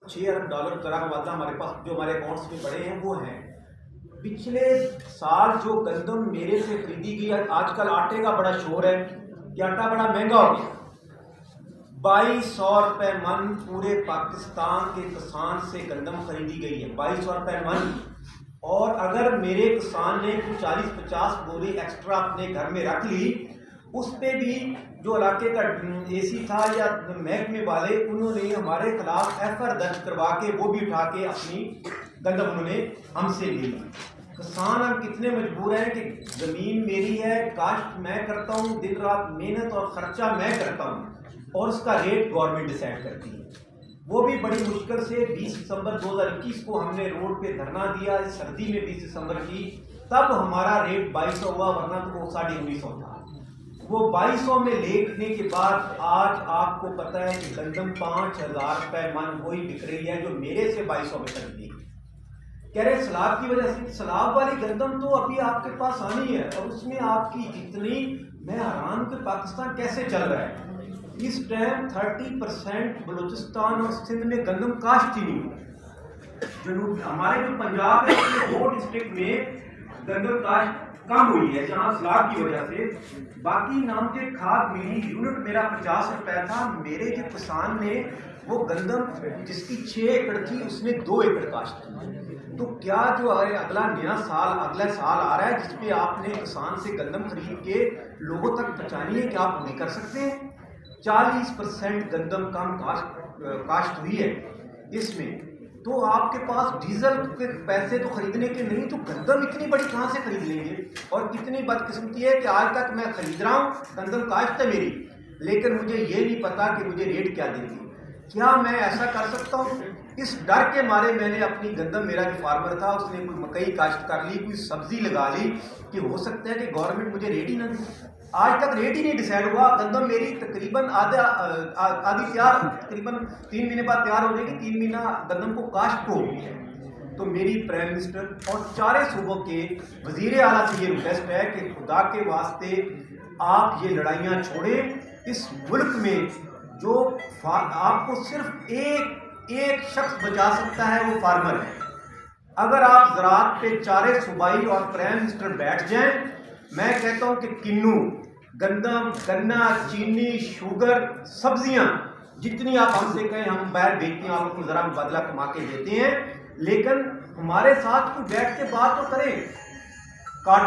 $6 अरब का वादा हमारे पास जो हमारे अकाउंट्स में पड़े हैं वो हैं। पिछले साल जो गंदम मेरे से खरीदी गई, आजकल आटे का बड़ा शोर है कि आटा बड़ा महंगा हो गया। 2200 रुपये मन पूरे पाकिस्तान के किसान से गंदम खरीदी गई है, 2200 रुपये मन। और अगर मेरे किसान ने 40-50 बोरी एक्स्ट्रा अपने घर में रख ली, उस पर भी जो इलाके का एसी था या महकमे वाले, उन्होंने हमारे खिलाफ एफआईआर दर्ज करवा के वो भी उठा के अपनी गंदम उन्होंने हमसे ले ली। किसान हम कितने मजबूर हैं कि ज़मीन मेरी है, काश्त मैं करता हूँ, दिन रात मेहनत और ख़र्चा मैं करता हूँ और उसका रेट गवर्नमेंट डिसाइड करती है। वो भी बड़ी मुश्किल से 20 दिसंबर 2021 को हमने रोड पे धरना दिया, सर्दी में 20 दिसंबर की, तब हमारा रेट 2200 हुआ, वरना तो वो 1950 था। वो 2200 में लेने के बाद आज आपको पता है कि गंदम 5000 रुपये मन वही बिक रही है जो मेरे से 2200 में खरीदी। कह रहे सैलाब की वजह से, सैलाब वाली गंदम तो अभी आपके पास आनी है और उसमें आपकी इतनी, मैं हैरान कि पाकिस्तान कैसे चल रहा है। इस टाइम 30% बलूचिस्तान और सिंध में गंदम काश्त ही नहीं हुई। जनूब हमारे जो पंजाब है उसमें 2 डिस्ट्रिक्ट में गंदम काश्त कम हुई है जहाँ सैलाब की वजह से। बाकी नाम के खाद मिली यूनिट मेरा 50 रुपये था। मेरे जो किसान ने वो गंदम जिसकी 6 एकड़ थी उसने 2 एकड़ काश्त की। तो क्या जो है अगला साल आ रहा है जिसपे आपने किसान से गंदम खरीद के लोगों तक पहुँचानी है, क्या आप नहीं कर सकते हैं? 40% गंदम कम काश्त हुई है इसमें। तो आपके पास डीजल के पैसे तो खरीदने के नहीं, तो गंदम इतनी बड़ी कहाँ से खरीद लेंगे? और कितनी बदकिस्मती है कि आज तक मैं खरीद रहा हूँ, गंदम काश्त है मेरी, लेकिन मुझे ये नहीं पता कि मुझे रेट क्या देगी। क्या मैं ऐसा कर सकता हूँ? इस डर के मारे मैंने अपनी गंदम, मेरा जो फार्मर था उसने कोई मकई काश्त कर ली, कोई सब्जी लगा ली कि हो सकता है कि गवर्नमेंट मुझे रेट ही ना दे। आज तक रेट ही नहीं डिसाइड हुआ। गंदम मेरी तकरीबन आधी तैयार, तकरीबन 3 महीने बाद तैयार हो जाएगी। 3 महीना गंदम को काश्त हो गई है। तो मेरी प्राइम मिनिस्टर और 4 सूबों के वजीर आला से ये रिक्वेस्ट है कि खुदा के वास्ते आप ये लड़ाइयाँ छोड़ें। इस मुल्क में जो आपको सिर्फ एक शख्स बचा सकता है वो फार्मर है। अगर आप ज़राअत पे 4 सूबाई और प्राइम मिनिस्टर बैठ जाएं, मैं कहता हूं कि किन्नू, गंदम, गन्ना, चीनी, शुगर, सब्जियां जितनी आप हमसे कहें हम बाहर बेचते हैं, आपको ज़रा मुबादला कमा के देते हैं, लेकिन हमारे साथ कोई बैठ के बात तो करें।